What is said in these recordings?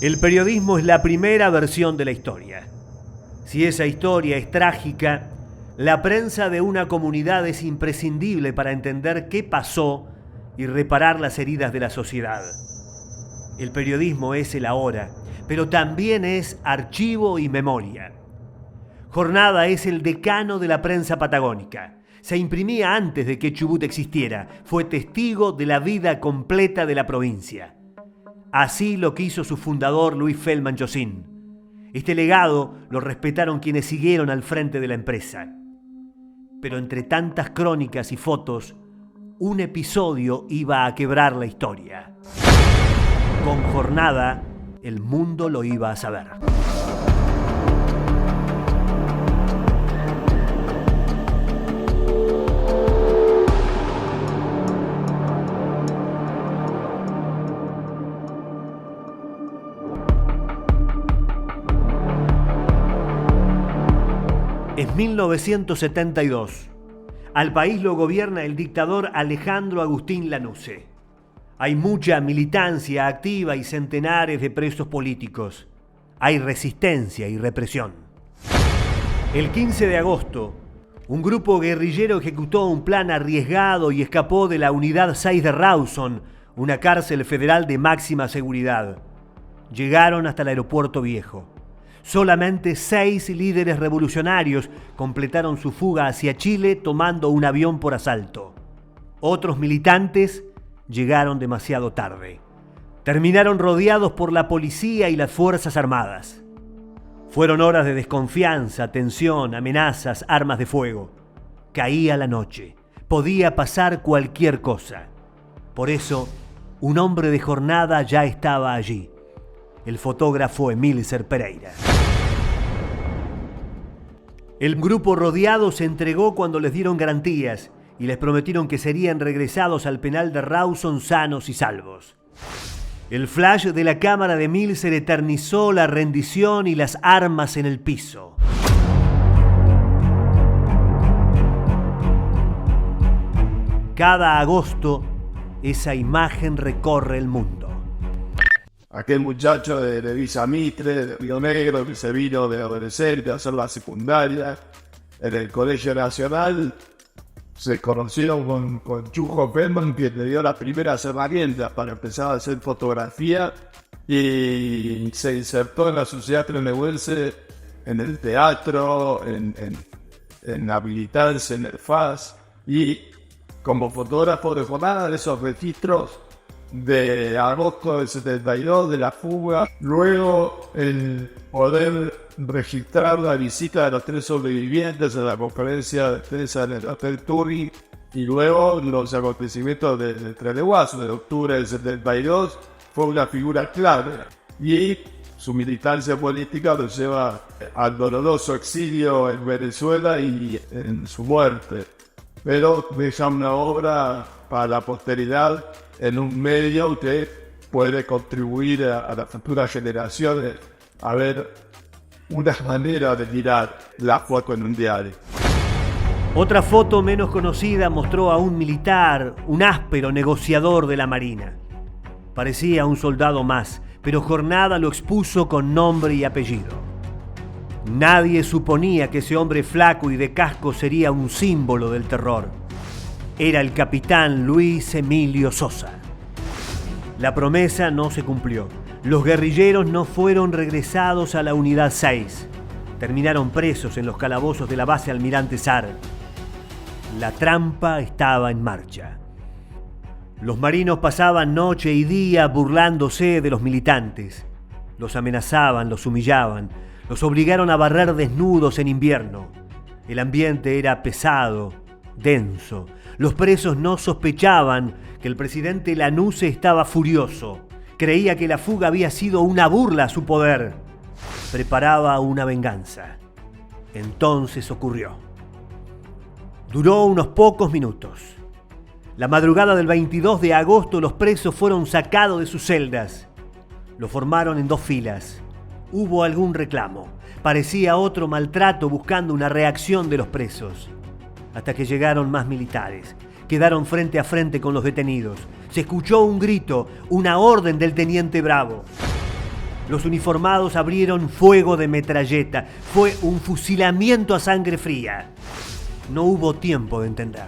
El periodismo es la primera versión de la historia. Si esa historia es trágica, la prensa de una comunidad es imprescindible para entender qué pasó y reparar las heridas de la sociedad. El periodismo es el ahora, pero también es archivo y memoria. Jornada es el decano de la prensa patagónica. Se imprimía antes de que Chubut existiera. Fue testigo de la vida completa de la provincia. Así lo quiso su fundador Luis Feldman Josín. Este legado lo respetaron quienes siguieron al frente de la empresa. Pero entre tantas crónicas y fotos, un episodio iba a quebrar la historia. Con Jornada, el mundo lo iba a saber. Es 1972. Al país lo gobierna el dictador Alejandro Agustín Lanusse. Hay mucha militancia activa y centenares de presos políticos. Hay resistencia y represión. El 15 de agosto, un grupo guerrillero ejecutó un plan arriesgado y escapó de la Unidad 6 de Rawson, una cárcel federal de máxima seguridad. Llegaron hasta el aeropuerto viejo. Solamente 6 líderes revolucionarios completaron su fuga hacia Chile tomando un avión por asalto. Otros militantes llegaron demasiado tarde. Terminaron rodeados por la policía y las Fuerzas Armadas. Fueron horas de desconfianza, tensión, amenazas, armas de fuego. Caía la noche. Podía pasar cualquier cosa. Por eso, un hombre de Jornada ya estaba allí. El fotógrafo Emílcer Pereira. El grupo rodeado se entregó cuando les dieron garantías y les prometieron que serían regresados al penal de Rawson sanos y salvos. El flash de la cámara de Emílcer eternizó la rendición y las armas en el piso. Cada agosto, esa imagen recorre el mundo. Aquel muchacho de Villa Mitre, de Río Negro, que se vino de adolescente a hacer la secundaria en el Colegio Nacional, se conocieron con Chujo Feldman, que le dio las primeras herramientas para empezar a hacer fotografía, y se insertó en la sociedad trenebuense, en el teatro, en habilitarse en el FAS, y como fotógrafo de Jornada de esos registros de agosto del 72, de la fuga, luego el poder registrar la visita de los 3 sobrevivientes a la conferencia de prensa en el Hotel Turing, y luego los acontecimientos del Tren de Guaso de octubre del 72, fue una figura clave, y su militancia política lo lleva al doloroso exilio en Venezuela y en su muerte, pero deja una obra para la posteridad en un medio que puede contribuir a las futuras generaciones a ver una manera de mirar la foto en un diario. Otra foto menos conocida mostró a un militar, un áspero negociador de la Marina. Parecía un soldado más, pero Jornada lo expuso con nombre y apellido. Nadie suponía que ese hombre flaco y de casco sería un símbolo del terror. Era el capitán Luis Emilio Sosa. La promesa no se cumplió. Los guerrilleros no fueron regresados a la Unidad 6. Terminaron presos en los calabozos de la base Almirante Sar. La trampa estaba en marcha. Los marinos pasaban noche y día burlándose de los militantes. Los amenazaban, los humillaban, los obligaron a barrer desnudos en invierno. El ambiente era pesado, denso. Los presos no sospechaban que el presidente Lanusse estaba furioso. Creía que la fuga había sido una burla a su poder. Preparaba una venganza. Entonces ocurrió. Duró unos pocos minutos. La madrugada del 22 de agosto los presos fueron sacados de sus celdas. Los formaron en 2 filas. Hubo algún reclamo. Parecía otro maltrato buscando una reacción de los presos. Hasta que llegaron más militares. Quedaron frente a frente con los detenidos. Se escuchó un grito, una orden del teniente Bravo. Los uniformados abrieron fuego de metralleta. Fue un fusilamiento a sangre fría. No hubo tiempo de entender.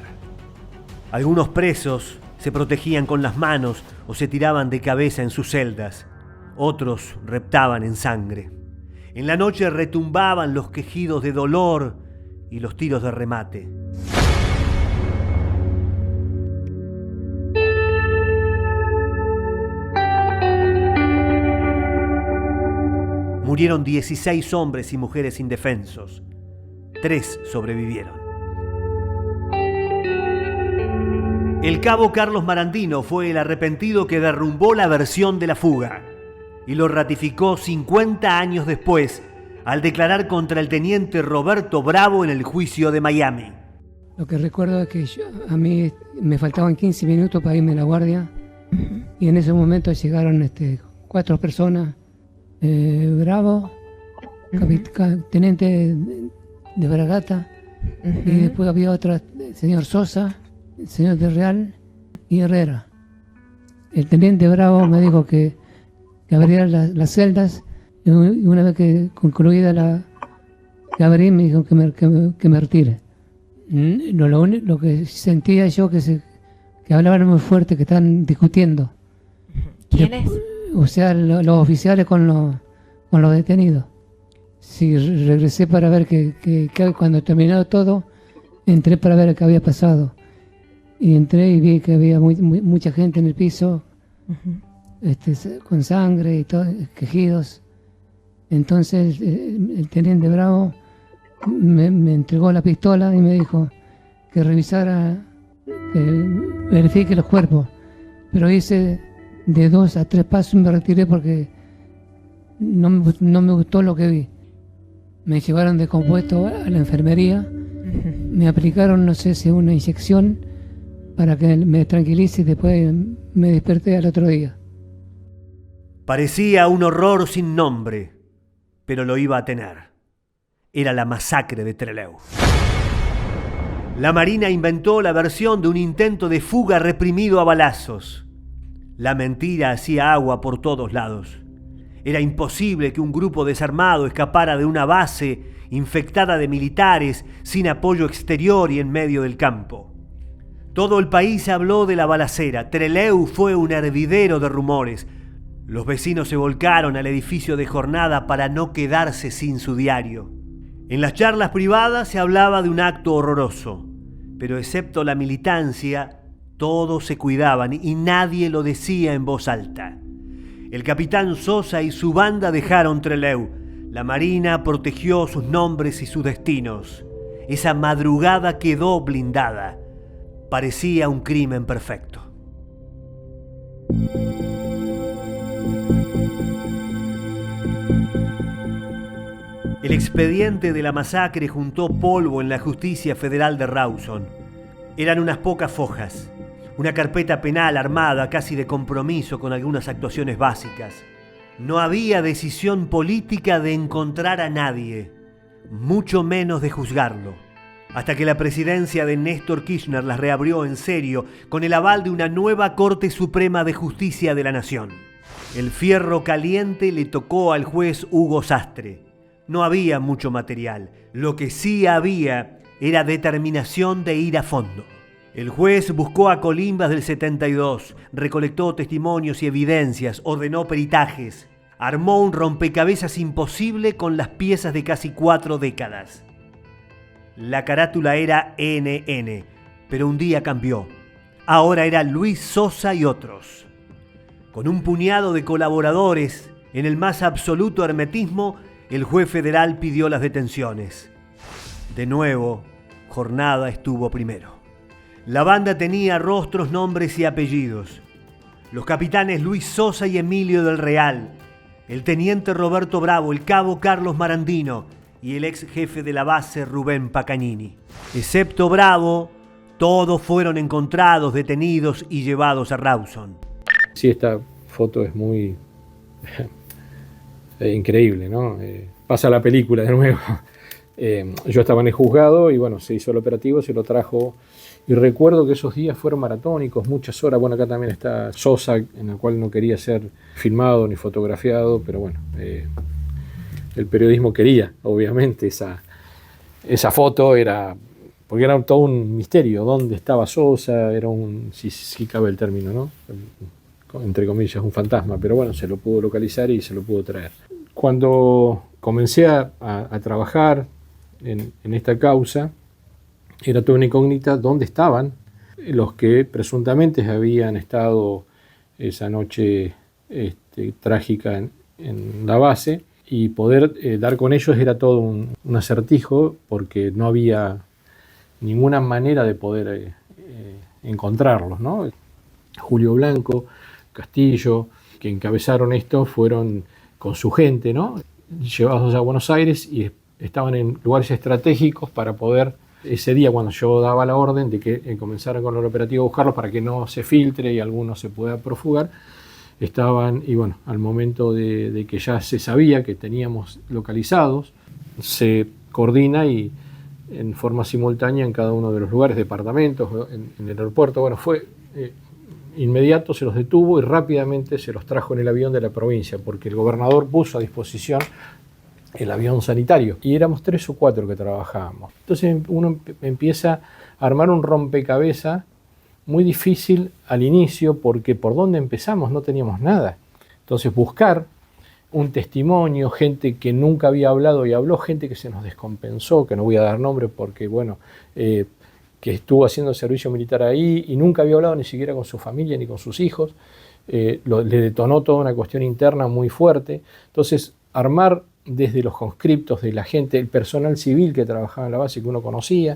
Algunos presos se protegían con las manos o se tiraban de cabeza en sus celdas. Otros reptaban en sangre. En la noche retumbaban los quejidos de dolor y los tiros de remate. Murieron 16 hombres y mujeres indefensos. 3 sobrevivieron. El cabo Carlos Marandino fue el arrepentido que derrumbó la versión de la fuga y lo ratificó 50 años después al declarar contra el teniente Roberto Bravo en el juicio de Miami. Lo que recuerdo es que a mí me faltaban 15 minutos para irme a la guardia y en ese momento llegaron 4 personas. Bravo, teniente de fragata, y después había otro, señor Sosa, el señor de Real y Herrera. El teniente Bravo me dijo que abriera las celdas y una vez que concluida que abrí me dijo que me retire. Lo que sentía yo que hablaban muy fuerte, que estaban discutiendo. ¿Quiénes? O sea, los oficiales con los detenidos. Sí, regresé para ver que cuando terminó todo, entré para ver qué había pasado. Y entré y vi que había mucha gente en el piso, con sangre y todo, quejidos. Entonces el teniente Bravo me entregó la pistola y me dijo que revisara, que verifique los cuerpos. Pero hice de 2 a 3 pasos y me retiré porque no me gustó lo que vi. Me llevaron de compuesto a la enfermería, me aplicaron, no sé si una inyección para que me tranquilice y después me desperté al otro día. Parecía un horror sin nombre, pero lo iba a tener. Era la masacre de Trelew. La Marina inventó la versión de un intento de fuga reprimido a balazos. La mentira hacía agua por todos lados. Era imposible que un grupo desarmado escapara de una base infectada de militares, sin apoyo exterior y en medio del campo. Todo el país habló de la balacera. Trelew fue un hervidero de rumores. Los vecinos se volcaron al edificio de jornada para no quedarse sin su diario. En las charlas privadas se hablaba de un acto horroroso, pero excepto la militancia, todos se cuidaban y nadie lo decía en voz alta. El capitán Sosa y su banda dejaron Trelew. La Marina protegió sus nombres y sus destinos. Esa madrugada quedó blindada. Parecía un crimen perfecto. El expediente de la masacre juntó polvo en la justicia federal de Rawson. Eran unas pocas fojas. Una carpeta penal armada casi de compromiso con algunas actuaciones básicas. No había decisión política de encontrar a nadie, mucho menos de juzgarlo, hasta que la presidencia de Néstor Kirchner las reabrió en serio con el aval de una nueva Corte Suprema de Justicia de la Nación. El fierro caliente le tocó al juez Hugo Sastre. No había mucho material. Lo que sí había era determinación de ir a fondo. El juez buscó a Colimbas del 72, recolectó testimonios y evidencias, ordenó peritajes, armó un rompecabezas imposible con las piezas de casi 4 décadas. La carátula era NN, pero un día cambió. Ahora era Luis Sosa y otros. Con un puñado de colaboradores, en el más absoluto hermetismo, el juez federal pidió las detenciones. De nuevo, Jornada estuvo primero. La banda tenía rostros, nombres y apellidos. Los capitanes Luis Sosa y Emilio del Real, el teniente Roberto Bravo, el cabo Carlos Marandino y el ex jefe de la base Rubén Pacagnini. Excepto Bravo, todos fueron encontrados, detenidos y llevados a Rawson. Sí, esta foto es muy increíble, ¿no? Pasa la película de nuevo. Yo estaba en el juzgado y bueno, se hizo el operativo, se lo trajo. Y recuerdo que esos días fueron maratónicos, muchas horas. Bueno, acá también está Sosa, en el cual no quería ser filmado ni fotografiado, pero bueno, el periodismo quería, obviamente, esa foto, porque era todo un misterio. ¿Dónde estaba Sosa? Era si cabe el término, ¿no? Entre comillas, un fantasma, pero bueno, se lo pudo localizar y se lo pudo traer. Cuando comencé a trabajar en esta causa, era toda una incógnita dónde estaban los que presuntamente habían estado esa noche trágica en la base, y poder dar con ellos era todo un acertijo, porque no había ninguna manera de poder encontrarlos, ¿no? Julio Blanco, Castillo, que encabezaron esto, fueron con su gente, ¿no?, llevados a Buenos Aires, y estaban en lugares estratégicos para poder, ese día cuando yo daba la orden de que comenzaran con el operativo a buscarlos para que no se filtre y alguno se pueda profugar, estaban, y bueno, al momento de que ya se sabía que teníamos localizados, se coordina y en forma simultánea en cada uno de los lugares, departamentos, en el aeropuerto. Bueno, fue inmediato, se los detuvo y rápidamente se los trajo en el avión de la provincia, porque el gobernador puso a disposición el avión sanitario, y éramos 3 o 4 que trabajábamos. Entonces uno empieza a armar un rompecabezas muy difícil al inicio, porque por dónde empezamos no teníamos nada. Entonces buscar un testimonio, gente que nunca había hablado y habló, gente que se nos descompensó, que no voy a dar nombre porque bueno, que estuvo haciendo servicio militar ahí y nunca había hablado ni siquiera con su familia ni con sus hijos, le detonó toda una cuestión interna muy fuerte. Entonces armar desde los conscriptos, de la gente, el personal civil que trabajaba en la base que uno conocía,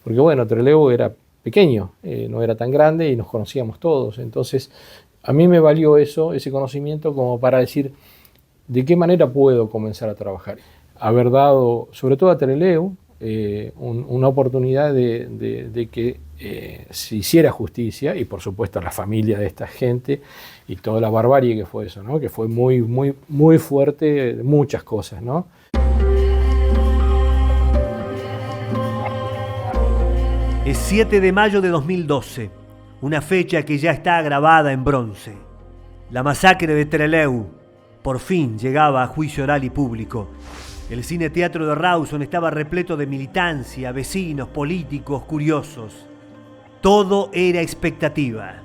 porque bueno, Trelew era pequeño, no era tan grande y nos conocíamos todos. Entonces a mí me valió ese conocimiento como para decir de qué manera puedo comenzar a trabajar. Haber dado, sobre todo a Trelew, una oportunidad de que se hiciera justicia, y por supuesto a la familia de esta gente y toda la barbarie que fue eso, ¿no?, que fue muy, muy, muy fuerte, muchas cosas, ¿no? Es 7 de mayo de 2012, una fecha que ya está grabada en bronce. La masacre de Trelew por fin llegaba a juicio oral y público. El cine teatro de Rawson estaba repleto de militancia, vecinos, políticos, curiosos. Todo era expectativa.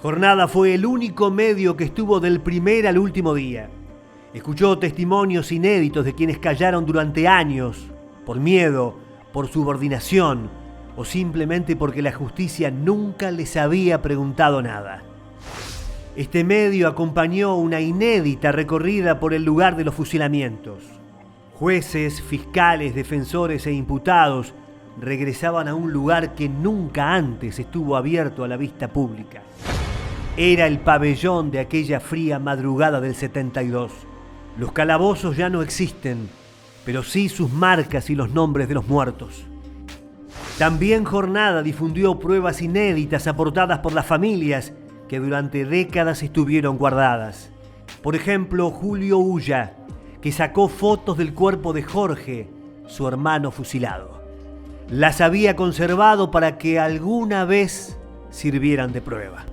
Jornada fue el único medio que estuvo del primer al último día. Escuchó testimonios inéditos de quienes callaron durante años, por miedo, por subordinación, o simplemente porque la justicia nunca les había preguntado nada. Este medio acompañó una inédita recorrida por el lugar de los fusilamientos. Jueces, fiscales, defensores e imputados regresaban a un lugar que nunca antes estuvo abierto a la vista pública. Era el pabellón de aquella fría madrugada del 72. Los calabozos ya no existen, pero sí sus marcas y los nombres de los muertos. También Jornada difundió pruebas inéditas aportadas por las familias que durante décadas estuvieron guardadas. Por ejemplo, Julio Ulla, que sacó fotos del cuerpo de Jorge, su hermano fusilado. Las había conservado para que alguna vez sirvieran de prueba.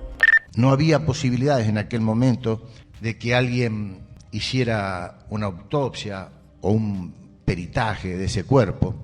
No había posibilidades en aquel momento de que alguien hiciera una autopsia o un peritaje de ese cuerpo.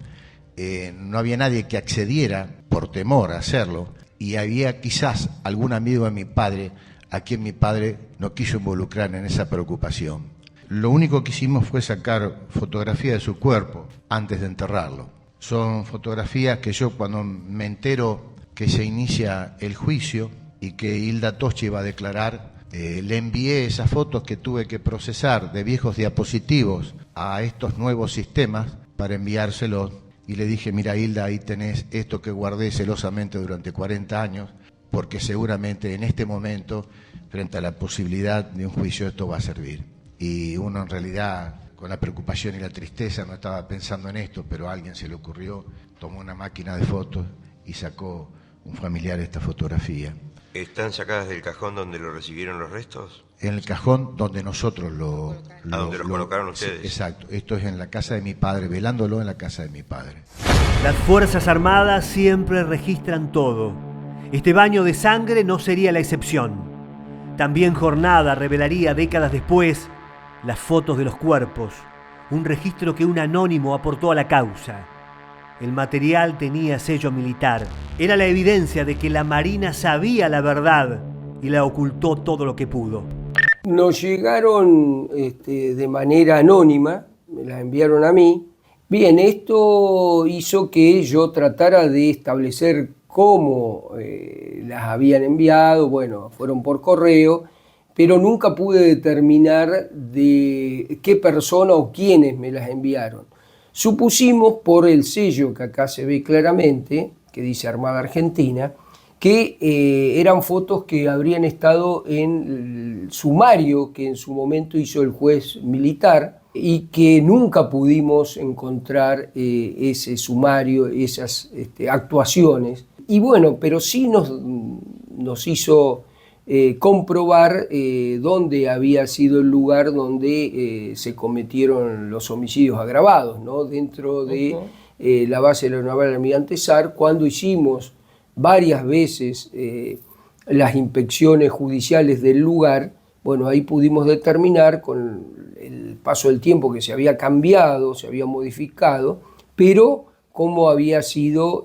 No había nadie que accediera por temor a hacerlo, y había quizás algún amigo de mi padre a quien mi padre no quiso involucrar en esa preocupación. Lo único que hicimos fue sacar fotografías de su cuerpo antes de enterrarlo. Son fotografías que yo, cuando me entero que se inicia el juicio y que Hilda Toschi va a declarar, le envié esas fotos que tuve que procesar de viejos diapositivos a estos nuevos sistemas para enviárselos. Y le dije, mira Hilda, ahí tenés esto que guardé celosamente durante 40 años, porque seguramente en este momento, frente a la posibilidad de un juicio, esto va a servir. Y uno en realidad, con la preocupación y la tristeza, no estaba pensando en esto, pero a alguien se le ocurrió, tomó una máquina de fotos y sacó un familiar esta fotografía. ¿Están sacadas del cajón donde lo recibieron los restos? En el cajón donde nosotros donde lo colocaron ustedes. Sí, exacto. Esto es en la casa de mi padre, velándolo en la casa de mi padre. Las Fuerzas Armadas siempre registran todo. Este baño de sangre no sería la excepción. También Jornada revelaría décadas después las fotos de los cuerpos, un registro que un anónimo aportó a la causa. El material tenía sello militar. Era la evidencia de que la Marina sabía la verdad y la ocultó todo lo que pudo. Nos llegaron de manera anónima, me las enviaron a mí. Bien, esto hizo que yo tratara de establecer cómo las habían enviado. Bueno, fueron por correo, pero nunca pude determinar de qué persona o quiénes me las enviaron. Supusimos por el sello que acá se ve claramente, que dice Armada Argentina, que eran fotos que habrían estado en el sumario que en su momento hizo el juez militar y que nunca pudimos encontrar ese sumario, esas actuaciones. Y bueno, pero sí nos hizo comprobar dónde había sido el lugar donde se cometieron los homicidios agravados, ¿no? Dentro de la base aeronaval Almirante Sar, cuando hicimos varias veces las inspecciones judiciales del lugar. Bueno, ahí pudimos determinar con el paso del tiempo que se había cambiado, se había modificado, pero cómo había sido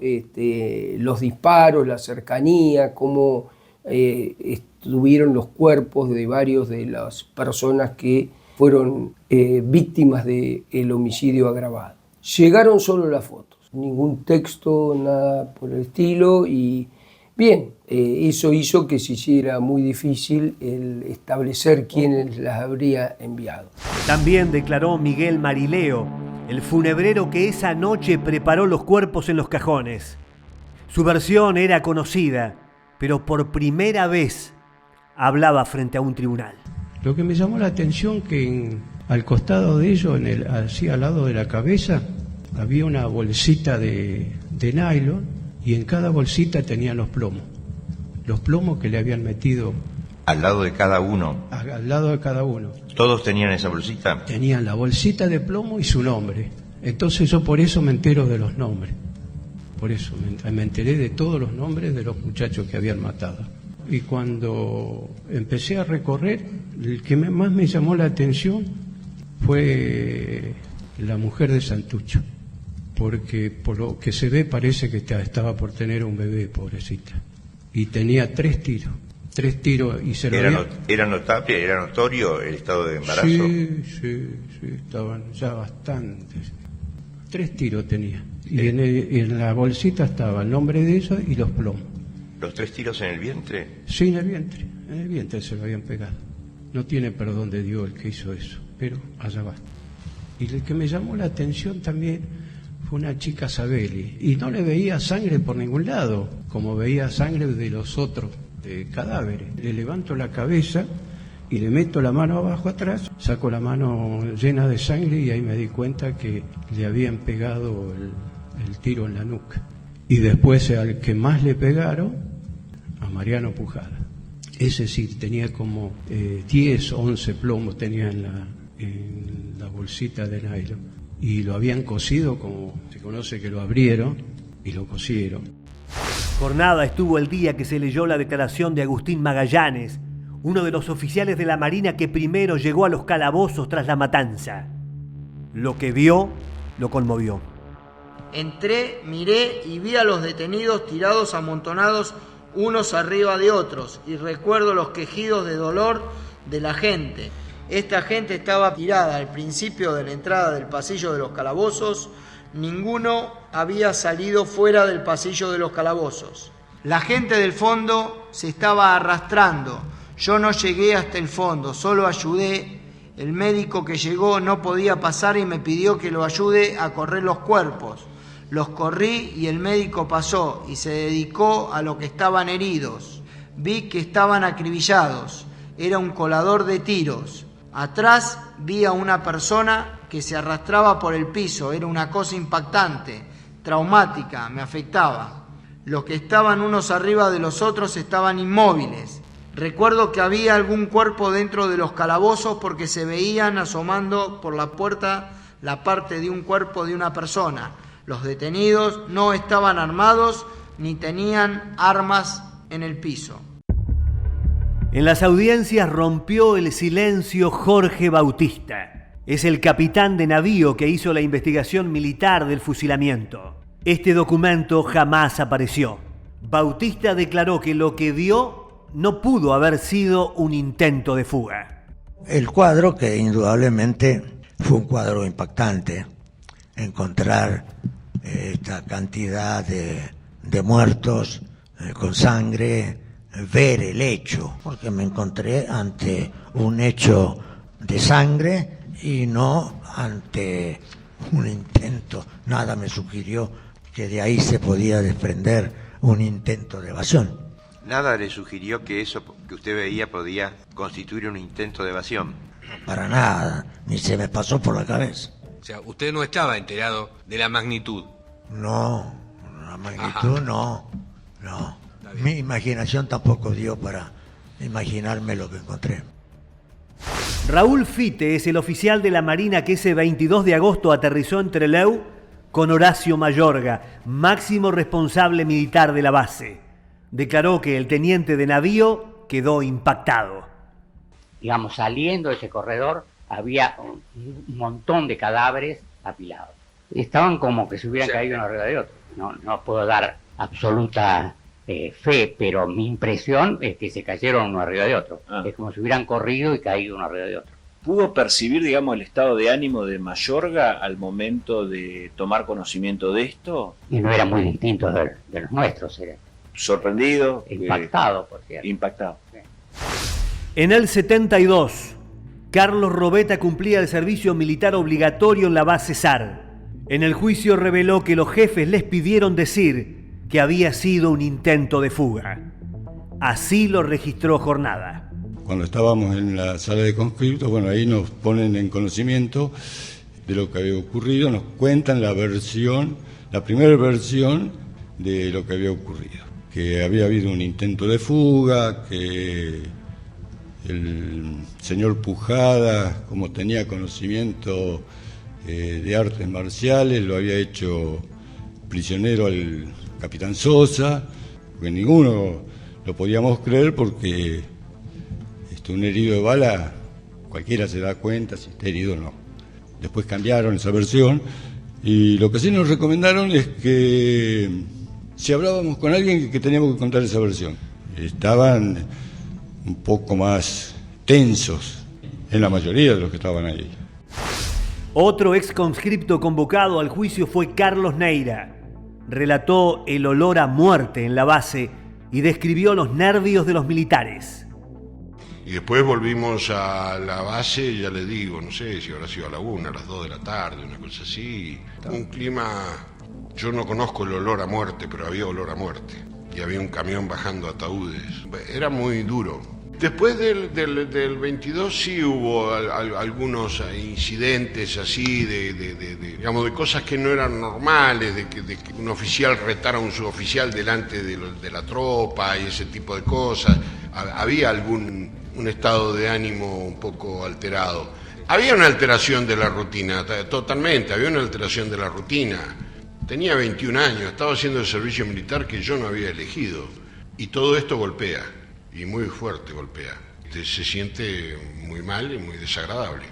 los disparos, la cercanía, cómo estuvieron los cuerpos de varios de las personas que fueron víctimas del homicidio agravado. Llegaron solo las fotos, ningún texto, nada por el estilo, y bien, eso hizo que se hiciera muy difícil el establecer quiénes las habría enviado. También declaró Miguel Marileo, el funebrero que esa noche preparó los cuerpos en los cajones. Su versión era conocida, pero por primera vez hablaba frente a un tribunal. Lo que me llamó la atención que al costado de ellos, así al lado de la cabeza, había una bolsita de nylon y en cada bolsita tenían los plomos que le habían metido. ¿Al lado de cada uno? Al lado de cada uno. ¿Todos tenían esa bolsita? Tenían la bolsita de plomo y su nombre. Entonces yo por eso me entero de los nombres. Por eso me enteré de todos los nombres de los muchachos que habían matado. Y cuando empecé a recorrer, el que más me llamó la atención fue la mujer de Santucho, porque por lo que se ve parece que estaba por tener un bebé, pobrecita, y tenía 3 tiros y se lo ¿Era notable, era notorio el estado de embarazo? Sí, estaban ya bastantes. 3 tiros tenía, y en la bolsita estaba el nombre de ella y los plomos. ¿Los 3 tiros en el vientre? Sí, en el vientre se lo habían pegado. No tiene perdón de Dios el que hizo eso, pero allá va. Y el que me llamó la atención también fue una chica Sabelli, y no le veía sangre por ningún lado, como veía sangre de los otros cadáveres. Le levanto la cabeza y le meto la mano abajo atrás, saco la mano llena de sangre y ahí me di cuenta que le habían pegado el tiro en la nuca. Y después al que más le pegaron, a Mariano Pujada. Ese sí, tenía como 10 o 11 plomos tenía en la bolsita de nylon. Y lo habían cosido, como se conoce que lo abrieron y lo cosieron. Jornada estuvo el día que se leyó la declaración de Agustín Magallanes, uno de los oficiales de la Marina que primero llegó a los calabozos tras la matanza. Lo que vio lo conmovió. Entré, miré y vi a los detenidos tirados amontonados unos arriba de otros, y recuerdo los quejidos de dolor de la gente. Esta gente estaba tirada al principio de la entrada del pasillo de los calabozos. Ninguno había salido fuera del pasillo de los calabozos. La gente del fondo se estaba arrastrando. Yo no llegué hasta el fondo, solo ayudé. El médico que llegó no podía pasar y me pidió que lo ayude a correr los cuerpos. Los corrí y el médico pasó y se dedicó a los que estaban heridos. Vi que estaban acribillados. Era un colador de tiros. Atrás vi a una persona que se arrastraba por el piso. Era una cosa impactante, traumática, me afectaba. Los que estaban unos arriba de los otros estaban inmóviles. Recuerdo que había algún cuerpo dentro de los calabozos porque se veían asomando por la puerta la parte de un cuerpo de una persona. Los detenidos no estaban armados ni tenían armas en el piso. En las audiencias rompió el silencio Jorge Bautista. Es el capitán de navío que hizo la investigación militar del fusilamiento. Este documento jamás apareció. Bautista declaró que lo que vio no pudo haber sido un intento de fuga. El cuadro, que indudablemente fue un cuadro impactante, encontrar esta cantidad de muertos con sangre, ver el hecho, porque me encontré ante un hecho de sangre y no ante un intento. Nada me sugirió que de ahí se podía desprender un intento de evasión. ¿Nada le sugirió que eso que usted veía podía constituir un intento de evasión? Para nada, ni se me pasó por la cabeza. O sea, usted no estaba enterado de la magnitud. No, la magnitud no. Mi imaginación tampoco dio para imaginarme lo que encontré. Raúl Fite es el oficial de la Marina que ese 22 de agosto aterrizó en Trelew con Horacio Mayorga, máximo responsable militar de la base. Declaró que el teniente de navío quedó impactado. Digamos, saliendo de ese corredor había un montón de cadáveres apilados. Estaban como que se hubieran caído uno arriba de otro. No puedo dar absoluta fe, pero mi impresión es que se cayeron uno arriba de otro. Es como si hubieran corrido y caído uno arriba de otro. ¿Pudo percibir, digamos, el estado de ánimo de Mayorga al momento de tomar conocimiento de esto? Y no era muy distinto de los nuestros, era. ¿Sorprendido? Impactado, por cierto. Impactado. Sí. En el 72, Carlos Robeta cumplía el servicio militar obligatorio en la base SAR. En el juicio reveló que los jefes les pidieron decir que había sido un intento de fuga. Así lo registró Jornada. Cuando estábamos en la sala de conscriptos, bueno, ahí nos ponen en conocimiento de lo que había ocurrido, nos cuentan la primera versión de lo que había ocurrido. Que había habido un intento de fuga, que el señor Pujada, como tenía conocimiento de artes marciales, lo había hecho prisionero al capitán Sosa, porque ninguno lo podíamos creer porque un herido de bala, cualquiera se da cuenta si está herido o no. Después cambiaron esa versión y lo que sí nos recomendaron es que si hablábamos con alguien que teníamos que contar esa versión. Estaban un poco más tensos en la mayoría de los que estaban ahí. Otro ex conscripto convocado al juicio fue Carlos Neira. Relató el olor a muerte en la base y describió los nervios de los militares. Y después volvimos a la base, ya le digo, no sé si habrá sido a la 1, a las 2 de la tarde, una cosa así. Un clima, yo no conozco el olor a muerte, pero había olor a muerte. Y había un camión bajando ataúdes. Era muy duro. Después del 22 sí hubo algunos incidentes así, digamos, de cosas que no eran normales, de que un oficial retara a un suboficial delante de la tropa y ese tipo de cosas. Había un estado de ánimo un poco alterado. Había una alteración de la rutina, totalmente, había una alteración de la rutina. Tenía 21 años, estaba haciendo el servicio militar que yo no había elegido. Y todo esto golpea, y muy fuerte golpea. Se siente muy mal y muy desagradable.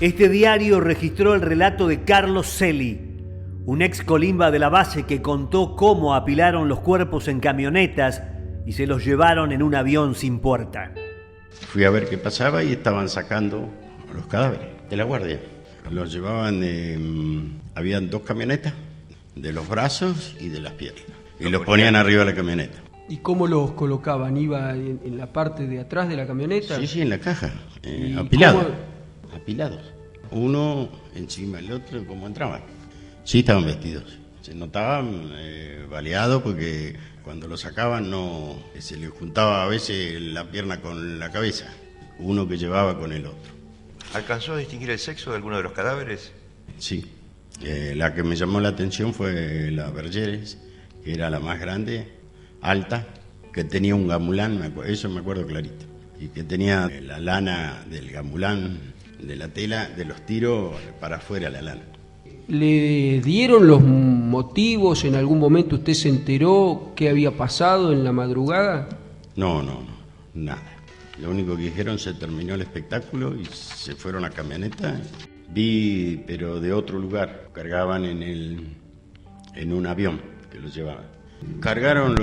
Este diario registró el relato de Carlos Celi, un ex colimba de la base que contó cómo apilaron los cuerpos en camionetas y se los llevaron en un avión sin puerta. Fui a ver qué pasaba y estaban sacando los cadáveres de la guardia. Los llevaban, habían 2 camionetas, de los brazos y de las piernas. Y los ponían arriba de la camioneta. ¿Y cómo los colocaban? ¿Iba en la parte de atrás de la camioneta? Sí, en la caja, apilados. Apilados. Uno encima del otro, como entraban. Sí, estaban vestidos. Se notaban baleados porque cuando lo sacaban no se les juntaba a veces la pierna con la cabeza, uno que llevaba con el otro. ¿Alcanzó a distinguir el sexo de alguno de los cadáveres? Sí, la que me llamó la atención fue la Bergeres, que era la más grande, alta, que tenía un gamulán, eso me acuerdo clarito, y que tenía la lana del gamulán, de la tela, de los tiros para afuera la lana. ¿Le dieron los motivos? ¿En algún momento usted se enteró qué había pasado en la madrugada? No, nada. Lo único que dijeron, se terminó el espectáculo y se fueron a camioneta. Vi, pero de otro lugar, cargaban en un avión que los llevaba. Cargaron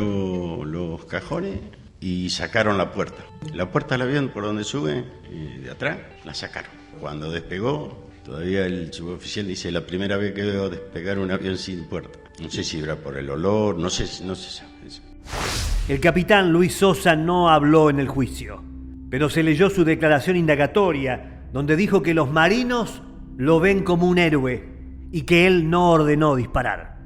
los cajones y sacaron la puerta. La puerta del avión por donde sube, de atrás, la sacaron. Cuando despegó, todavía el suboficial dice, la primera vez que veo despegar un avión sin puerta. No sé si era por el olor, no se sabe eso. El capitán Luis Sosa no habló en el juicio, pero se leyó su declaración indagatoria, donde dijo que los marinos lo ven como un héroe y que él no ordenó disparar.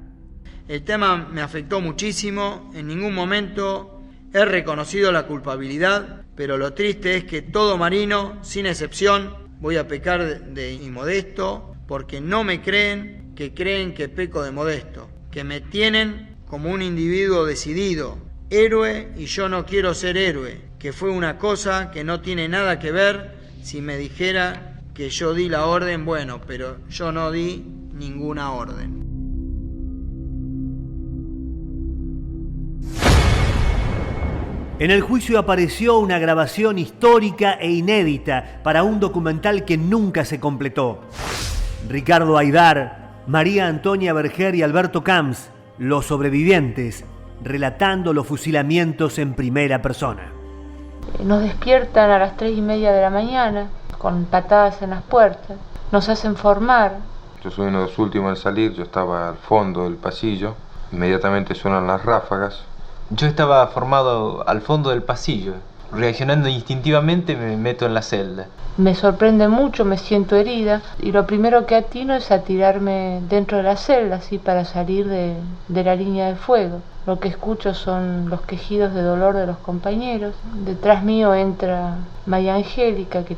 El tema me afectó muchísimo, en ningún momento he reconocido la culpabilidad, pero lo triste es que todo marino, sin excepción, voy a pecar de inmodesto, porque no me creen que peco de modesto, que me tienen como un individuo decidido, héroe, y yo no quiero ser héroe, que fue una cosa que no tiene nada que ver. Si me dijera que yo di la orden, bueno, pero yo no di ninguna orden. En el juicio apareció una grabación histórica e inédita para un documental que nunca se completó. Ricardo Aidar, María Antonia Berger y Alberto Camps, los sobrevivientes, relatando los fusilamientos en primera persona. Nos despiertan a las 3:30 de la mañana con patadas en las puertas, nos hacen formar. Yo soy uno de los últimos en salir, yo estaba al fondo del pasillo, inmediatamente suenan las ráfagas. Yo estaba formado al fondo del pasillo, reaccionando instintivamente me meto en la celda. Me sorprende mucho, me siento herida y lo primero que atino es a tirarme dentro de la celda, así para salir de la línea de fuego. Lo que escucho son los quejidos de dolor de los compañeros. Detrás mío entra María Angélica, que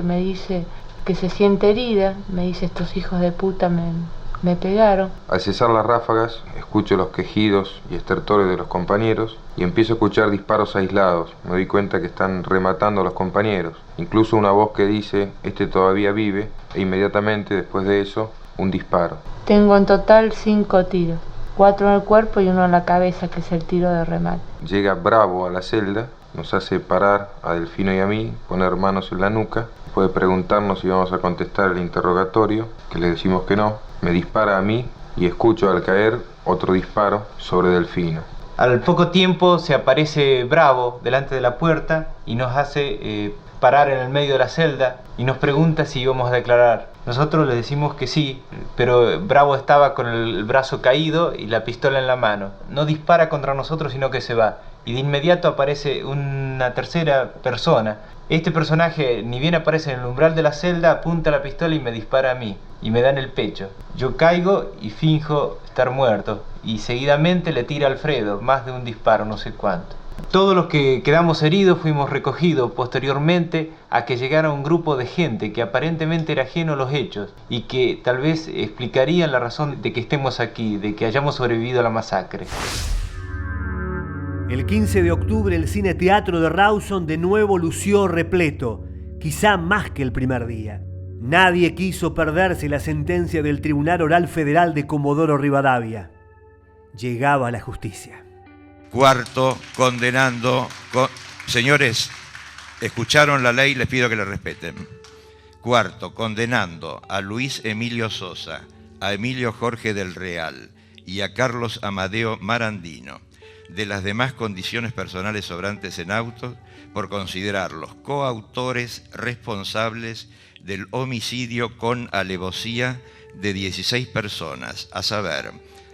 me dice que se siente herida, me dice estos hijos de puta me pegaron. Al cesar las ráfagas, escucho los quejidos y estertores de los compañeros y empiezo a escuchar disparos aislados. Me doy cuenta que están rematando a los compañeros. Incluso una voz que dice, este todavía vive, e inmediatamente después de eso, un disparo. Tengo en total 5 tiros, 4 en el cuerpo y 1 en la cabeza, que es el tiro de remate. Llega Bravo a la celda, nos hace parar a Delfino y a mí, poner manos en la nuca, puede preguntarnos si vamos a contestar el interrogatorio, que le decimos que no. Me dispara a mí y escucho al caer otro disparo sobre Delfino. Al poco tiempo se aparece Bravo delante de la puerta y nos hace parar en el medio de la celda y nos pregunta si íbamos a declarar. Nosotros le decimos que sí, pero Bravo estaba con el brazo caído y la pistola en la mano. No dispara contra nosotros, sino que se va. Y de inmediato aparece una tercera persona. Este personaje, ni bien aparece en el umbral de la celda, apunta la pistola y me dispara a mí. Y me da en el pecho. Yo caigo y finjo estar muerto. Y seguidamente le tira a Alfredo, más de un disparo, no sé cuánto. Todos los que quedamos heridos fuimos recogidos posteriormente a que llegara un grupo de gente que aparentemente era ajeno a los hechos y que tal vez explicarían la razón de que estemos aquí, de que hayamos sobrevivido a la masacre. El 15 de octubre el Cine Teatro de Rawson de nuevo lució repleto, quizá más que el primer día. Nadie quiso perderse la sentencia del Tribunal Oral Federal de Comodoro Rivadavia. Llegaba la justicia. Cuarto, condenando... Señores, escucharon la ley, les pido que la respeten. Cuarto, condenando a Luis Emilio Sosa, a Emilio Jorge del Real y a Carlos Amadeo Marandino, de las demás condiciones personales sobrantes en autos, por considerarlos coautores responsables del homicidio con alevosía de 16 personas, a saber,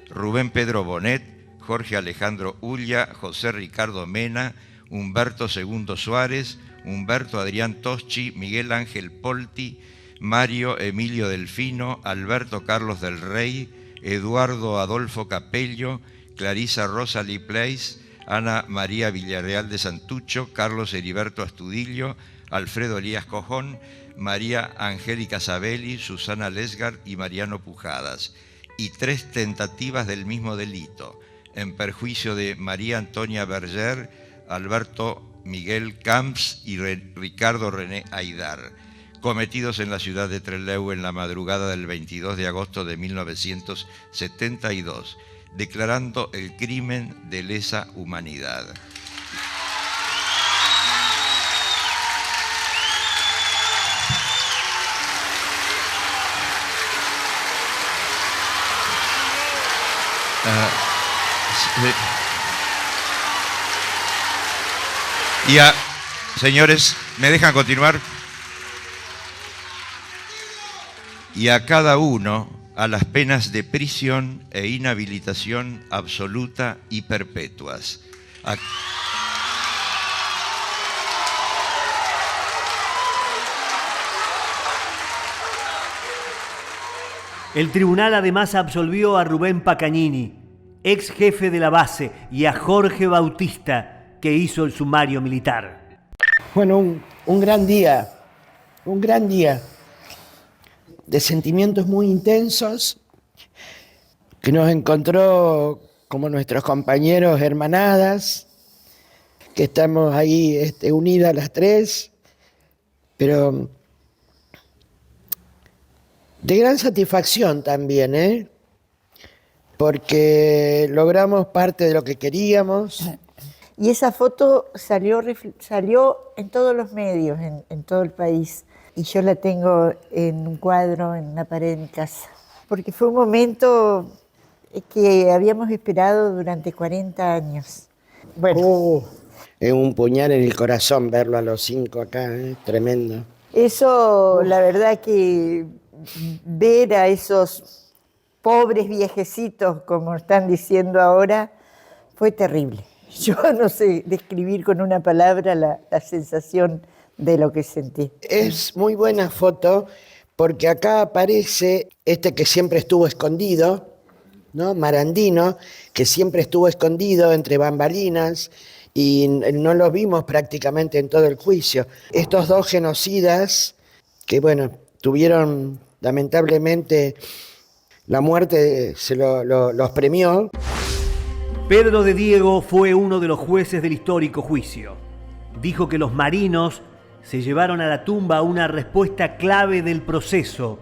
Rubén Pedro Bonet, Jorge Alejandro Ulla, José Ricardo Mena, Humberto II Suárez, Humberto Adrián Toschi, Miguel Ángel Polti, Mario Emilio Delfino, Alberto Carlos del Rey, Eduardo Adolfo Capello, Clarisa Rosalie Place, Ana María Villarreal de Santucho, Carlos Heriberto Astudillo, Alfredo Elías Cojón, María Angélica Sabelli, Susana Lesgar y Mariano Pujadas, y 3 tentativas del mismo delito, en perjuicio de María Antonia Berger, Alberto Miguel Camps y Ricardo René Aidar, cometidos en la ciudad de Trelew en la madrugada del 22 de agosto de 1972, declarando el crimen de lesa humanidad. Señores, ¿me dejan continuar? Y a cada uno a las penas de prisión e inhabilitación absoluta y perpetuas. El tribunal además absolvió a Rubén Pacagnini, ex jefe de la base, y a Jorge Bautista, que hizo el sumario militar. Bueno, un gran día de sentimientos muy intensos, que nos encontró como nuestros compañeros hermanadas, que estamos ahí unidas las tres, pero de gran satisfacción también, porque logramos parte de lo que queríamos. Y esa foto salió en todos los medios, en todo el país. Y yo la tengo en un cuadro, en una pared de mi casa. Porque fue un momento que habíamos esperado durante 40 años. Bueno. Es un puñal en el corazón verlo a los 5 acá, tremendo. Eso, la verdad que ver a esos pobres viejecitos, como están diciendo ahora, fue terrible. Yo no sé describir con una palabra la sensación de lo que sentí. Es muy buena foto porque acá aparece que siempre estuvo escondido, ¿no? Marandino, que siempre estuvo escondido entre bambalinas y no lo vimos prácticamente en todo el juicio. Estos dos genocidas que, bueno, tuvieron lamentablemente la muerte, los premió. Pedro de Diego fue uno de los jueces del histórico juicio. Dijo que los marinos se llevaron a la tumba una respuesta clave del proceso.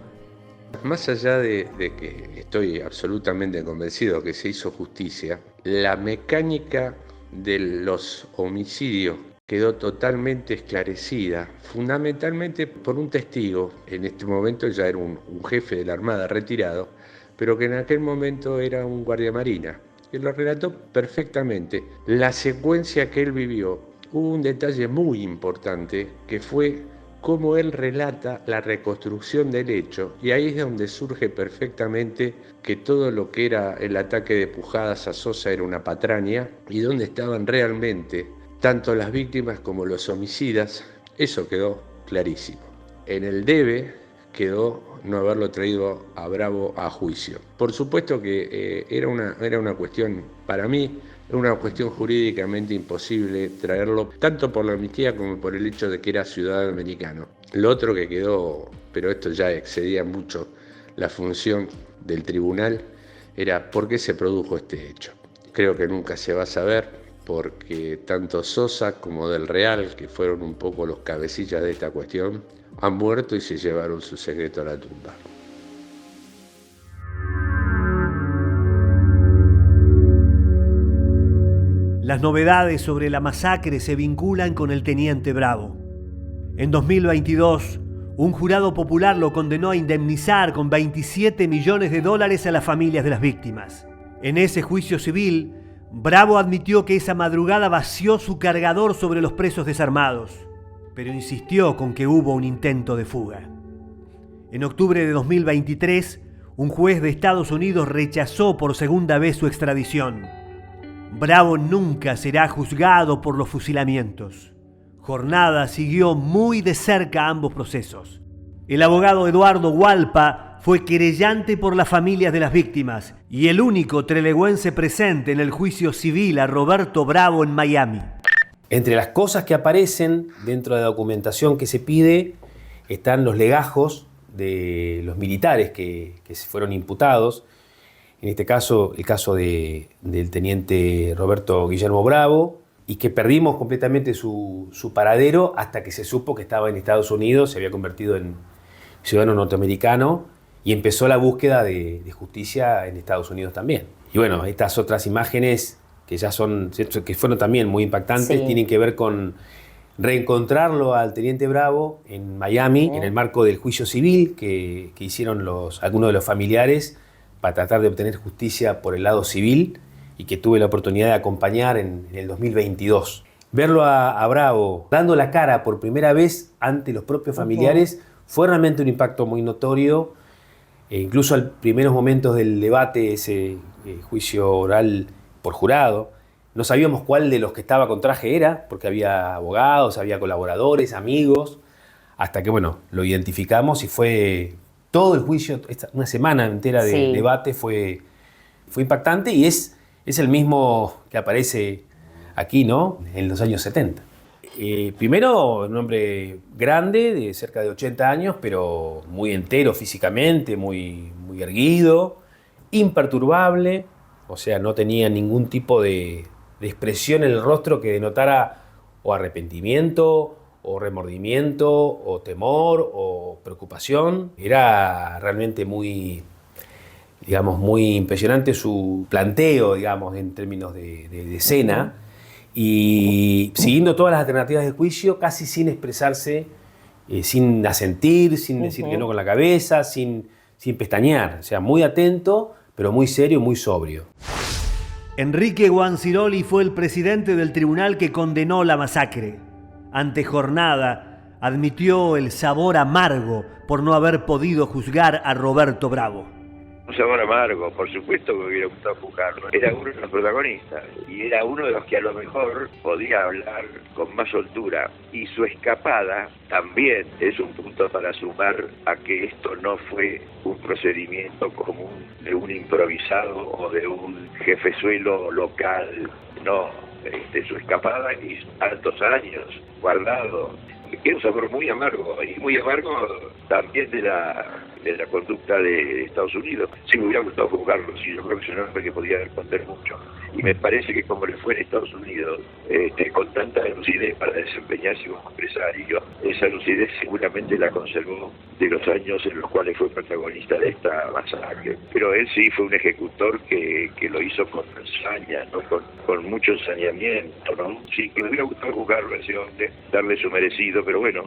Más allá de que estoy absolutamente convencido que se hizo justicia, la mecánica de los homicidios quedó totalmente esclarecida, fundamentalmente por un testigo, en este momento ya era un jefe de la Armada retirado, pero que en aquel momento era un guardiamarina, que lo relató perfectamente. La secuencia que él vivió, hubo un detalle muy importante que fue cómo él relata la reconstrucción del hecho, y ahí es donde surge perfectamente que todo lo que era el ataque de Pujadas a Sosa era una patraña, y donde estaban realmente tanto las víctimas como los homicidas. Eso quedó clarísimo. En el debe quedó no haberlo traído a Bravo a juicio. Por supuesto que era una cuestión, para mí, una cuestión jurídicamente imposible traerlo, tanto por la amnistía como por el hecho de que era ciudadano americano. Lo otro que quedó, pero esto ya excedía mucho la función del tribunal, era por qué se produjo este hecho. Creo que nunca se va a saber, porque tanto Sosa como Del Real, que fueron un poco los cabecillas de esta cuestión, han muerto y se llevaron su secreto a la tumba. Las novedades sobre la masacre se vinculan con el teniente Bravo. En 2022, un jurado popular lo condenó a indemnizar con $27 millones a las familias de las víctimas. En ese juicio civil, Bravo admitió que esa madrugada vació su cargador sobre los presos desarmados, pero insistió con que hubo un intento de fuga. En octubre de 2023, un juez de Estados Unidos rechazó por segunda vez su extradición. Bravo nunca será juzgado por los fusilamientos. Jornada siguió muy de cerca ambos procesos. El abogado Eduardo Hualpa fue querellante por las familias de las víctimas y el único trelewense presente en el juicio civil a Roberto Bravo en Miami. Entre las cosas que aparecen dentro de la documentación que se pide están los legajos de los militares que se fueron imputados, en este caso el caso del teniente Roberto Guillermo Bravo, y que perdimos completamente su paradero hasta que se supo que estaba en Estados Unidos, se había convertido en ciudadano norteamericano y empezó la búsqueda de justicia en Estados Unidos también. Y bueno, estas otras imágenes que ya que fueron también muy impactantes, Sí. tienen que ver con reencontrarlo al teniente Bravo en Miami, en el marco del juicio civil que hicieron algunos de los familiares para tratar de obtener justicia por el lado civil y que tuve la oportunidad de acompañar en el 2022. Verlo a Bravo dando la cara por primera vez ante los propios familiares fue realmente un impacto muy notorio. Incluso al primeros momentos del debate, ese juicio oral por jurado, no sabíamos cuál de los que estaba con traje era, porque había abogados, había colaboradores, amigos, hasta que, bueno, lo identificamos y fue todo el juicio, una semana entera de Sí. debate fue impactante y es el mismo que aparece aquí, ¿no? En los años 70. Primero, un hombre grande, de cerca de 80 años, pero muy entero físicamente, muy erguido, imperturbable, o sea, no tenía ningún tipo de expresión en el rostro que denotara o arrepentimiento, o remordimiento, o temor, o preocupación. Era realmente muy impresionante su planteo, digamos, en términos de escena, y siguiendo todas las alternativas de juicio, casi sin expresarse, sin asentir, sin decir que no con la cabeza, sin pestañear. O sea, muy atento, pero muy serio, muy sobrio. Enrique Guanciroli fue el presidente del tribunal que condenó la masacre. Ante Jornada, admitió el sabor amargo por no haber podido juzgar a Roberto Bravo. Un sabor amargo, por supuesto que me hubiera gustado juzgarlo. Era uno de los protagonistas y era uno de los que a lo mejor podía hablar con más soltura. Y su escapada también es un punto para sumar a que esto no fue un procedimiento común de un improvisado o de un jefezuelo local. No, su escapada hizo tantos años guardado. Era un sabor muy amargo, y muy amargo también de la conducta de Estados Unidos. Sí me hubiera gustado juzgarlo, sí, yo creo que es un hombre que podía responder mucho. Y me parece que como le fue en Estados Unidos, con tanta lucidez para desempeñarse como empresario, esa lucidez seguramente la conservó de los años en los cuales fue protagonista de esta masacre. Pero él sí fue un ejecutor que lo hizo con ensaña, ¿no? con mucho ensañamiento, ¿no? Sí, que me hubiera gustado juzgarlo a ese hombre, darle su merecido, pero bueno.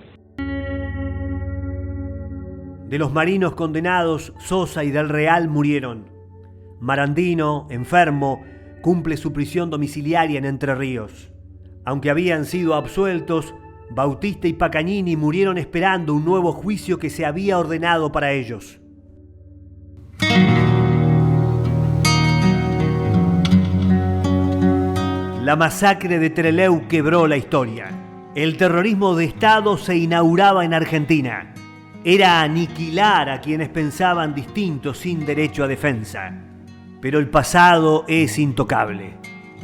De los marinos condenados, Sosa y Del Real murieron. Marandino, enfermo, cumple su prisión domiciliaria en Entre Ríos. Aunque habían sido absueltos, Bautista y Pacagnini murieron esperando un nuevo juicio que se había ordenado para ellos. La masacre de Trelew quebró la historia. El terrorismo de Estado se inauguraba en Argentina. Era aniquilar a quienes pensaban distinto sin derecho a defensa. Pero el pasado es intocable.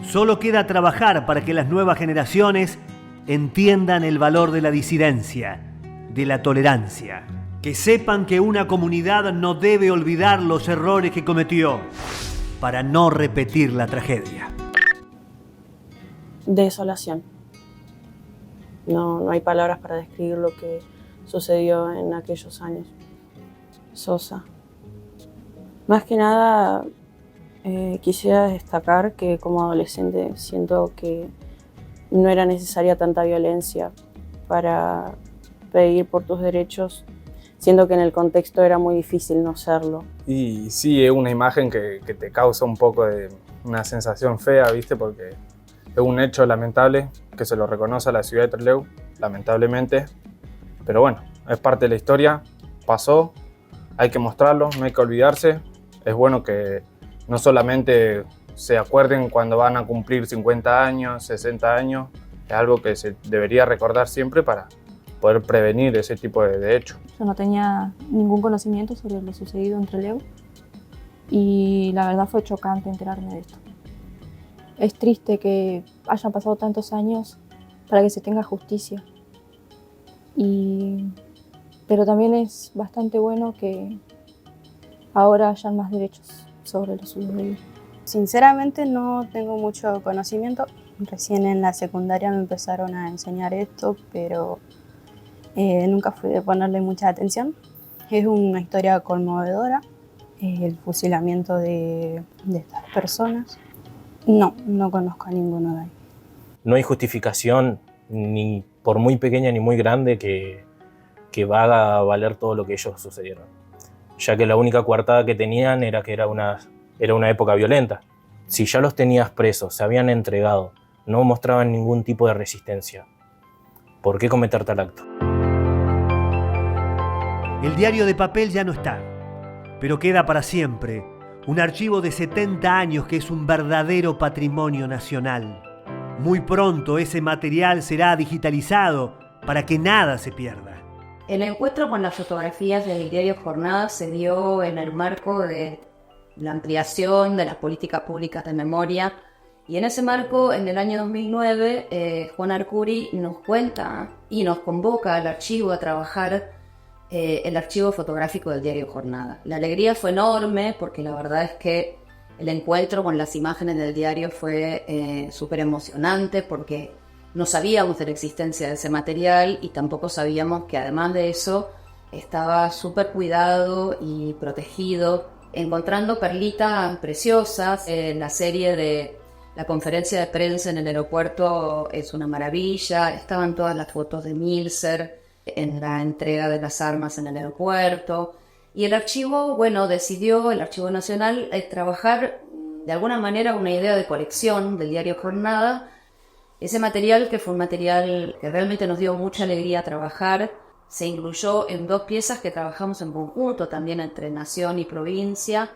Solo queda trabajar para que las nuevas generaciones entiendan el valor de la disidencia, de la tolerancia. Que sepan que una comunidad no debe olvidar los errores que cometió para no repetir la tragedia. Desolación. No hay palabras para describir lo que sucedió en aquellos años. Sosa. Más que nada, quisiera destacar que como adolescente siento que no era necesaria tanta violencia para pedir por tus derechos, siendo que en el contexto era muy difícil no serlo. Y sí, es una imagen que te causa un poco de una sensación fea, ¿viste? Porque es un hecho lamentable que se lo reconoce a la ciudad de Trelew, lamentablemente. Pero bueno, es parte de la historia, pasó, hay que mostrarlo, no hay que olvidarse. Es bueno que no solamente se acuerden cuando van a cumplir 50 años, 60 años, es algo que se debería recordar siempre para poder prevenir ese tipo de hechos. Yo no tenía ningún conocimiento sobre lo sucedido en Trelew y la verdad fue chocante enterarme de esto. Es triste que hayan pasado tantos años para que se tenga justicia. Pero también es bastante bueno que ahora hayan más derechos sobre lo sucedido. Sinceramente no tengo mucho conocimiento. Recién en la secundaria me empezaron a enseñar esto, pero nunca fui de ponerle mucha atención. Es una historia conmovedora, el fusilamiento de estas personas. No conozco a ninguno de ahí. No hay justificación, ni por muy pequeña ni muy grande, que haga valer todo lo que ellos sucedieron. Ya que la única coartada que tenían era que era una época violenta. Si ya los tenías presos, se habían entregado, no mostraban ningún tipo de resistencia, ¿por qué cometer tal acto? El diario de papel ya no está, pero queda para siempre un archivo de 70 años que es un verdadero patrimonio nacional. Muy pronto ese material será digitalizado para que nada se pierda. El encuentro con las fotografías del diario Jornada se dio en el marco de la ampliación de las políticas públicas de memoria, y en ese marco, en el año 2009, Juan Arcuri nos cuenta y nos convoca al archivo a trabajar el archivo fotográfico del diario Jornada. La alegría fue enorme porque la verdad es que el encuentro con las imágenes del diario fue súper emocionante, porque no sabíamos de la existencia de ese material y tampoco sabíamos que además de eso estaba súper cuidado y protegido, encontrando perlitas preciosas. La serie de la conferencia de prensa en el aeropuerto es una maravilla. Estaban todas las fotos de Milser en la entrega de las armas en el aeropuerto. Y el archivo, decidió, el Archivo Nacional, trabajar de alguna manera una idea de colección del diario Jornada. Ese material, que fue un material que realmente nos dio mucha alegría trabajar, se incluyó en 2 piezas que trabajamos en conjunto también entre Nación y Provincia.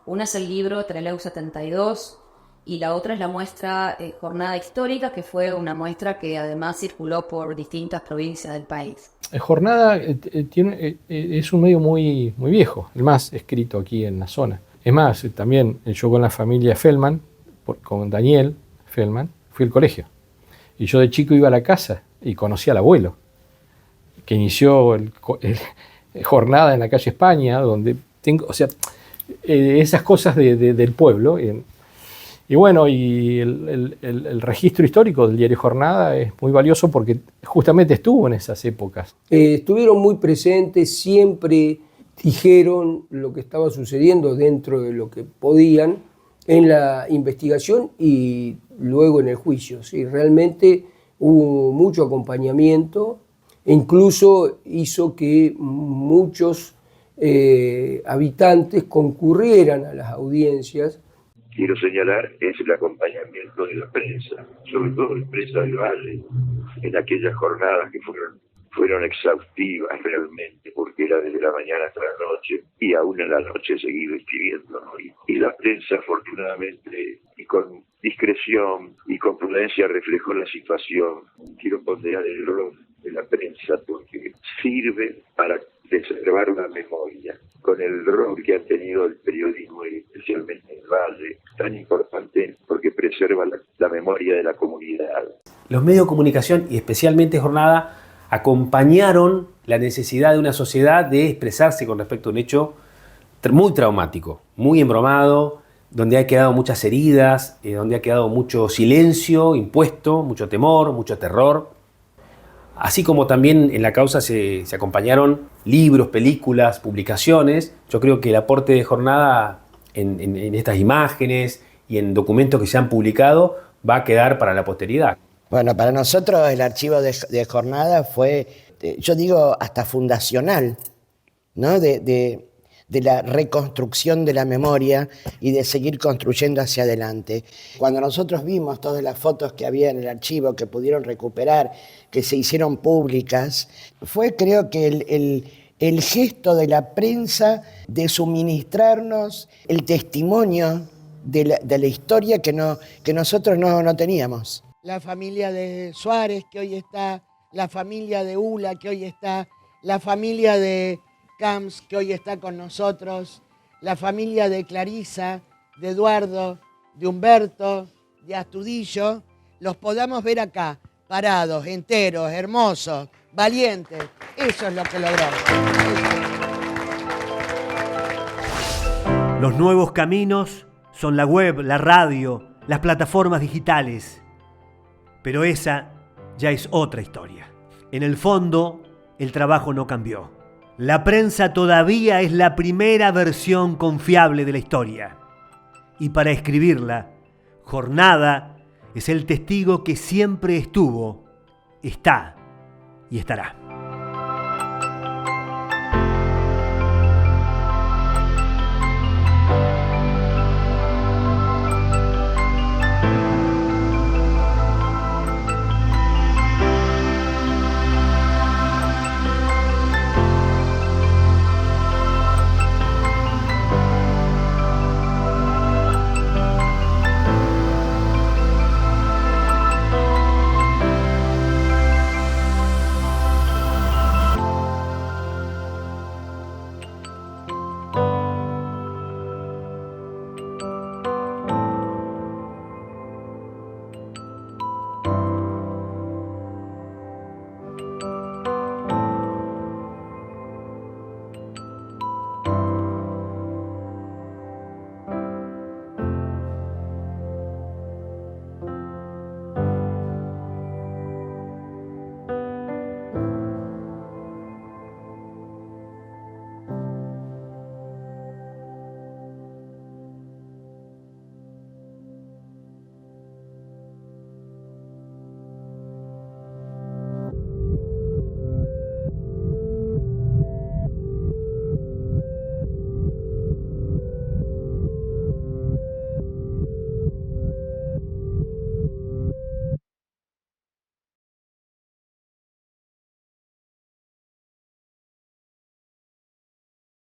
Una es el libro Trelew 72 y la otra es la muestra Jornada Histórica, que fue una muestra que además circuló por distintas provincias del país. Jornada es un medio muy, muy viejo, el más escrito aquí en la zona. Es más, también yo con la familia Feldman, con Daniel Feldman, fui al colegio. Y yo de chico iba a la casa y conocí al abuelo, que inició el Jornada en la calle España, donde tengo, esas cosas del pueblo. Y bueno, y el registro histórico del diario Jornada es muy valioso porque justamente estuvo en esas épocas. Estuvieron muy presentes, siempre dijeron lo que estaba sucediendo dentro de lo que podían en la investigación y luego en el juicio. Sí, realmente hubo mucho acompañamiento e incluso hizo que muchos habitantes concurrieran a las audiencias. Quiero señalar es el acompañamiento de la prensa, sobre todo la prensa del Valle, en aquellas jornadas que fueron exhaustivas realmente, porque era desde la mañana hasta la noche, y aún en la noche seguido escribiendo, ¿no? Y la prensa, afortunadamente, y con discreción y con prudencia, reflejó la situación. Quiero ponderar el rol de la prensa porque sirve para preservar la memoria, con el rol que ha tenido el periodismo, y especialmente en el Valle, tan importante porque preserva la memoria de la comunidad. Los medios de comunicación, y especialmente Jornada, acompañaron la necesidad de una sociedad de expresarse con respecto a un hecho muy traumático, muy embromado, donde ha quedado muchas heridas, donde ha quedado mucho silencio impuesto, mucho temor, mucho terror. Así como también en la causa se acompañaron libros, películas, publicaciones. Yo creo que el aporte de Jornada en estas imágenes y en documentos que se han publicado va a quedar para la posteridad. Bueno, para nosotros el archivo de Jornada fue, yo digo, hasta fundacional, ¿no? De la reconstrucción de la memoria y de seguir construyendo hacia adelante. Cuando nosotros vimos todas las fotos que había en el archivo, que pudieron recuperar, que se hicieron públicas, fue, creo que el gesto de la prensa de suministrarnos el testimonio de la historia que nosotros no teníamos. La familia de Suárez, que hoy está, la familia de Ula, que hoy está, la familia de Camps, que hoy está con nosotros, la familia de Clarisa, de Eduardo, de Humberto, de Astudillo, los podamos ver acá, parados, enteros, hermosos, valientes. Eso es lo que logramos. Los nuevos caminos son la web, la radio, las plataformas digitales. Pero esa ya es otra historia. En el fondo, el trabajo no cambió. La prensa todavía es la primera versión confiable de la historia. Y para escribirla, Jornada es el testigo que siempre estuvo, está y estará.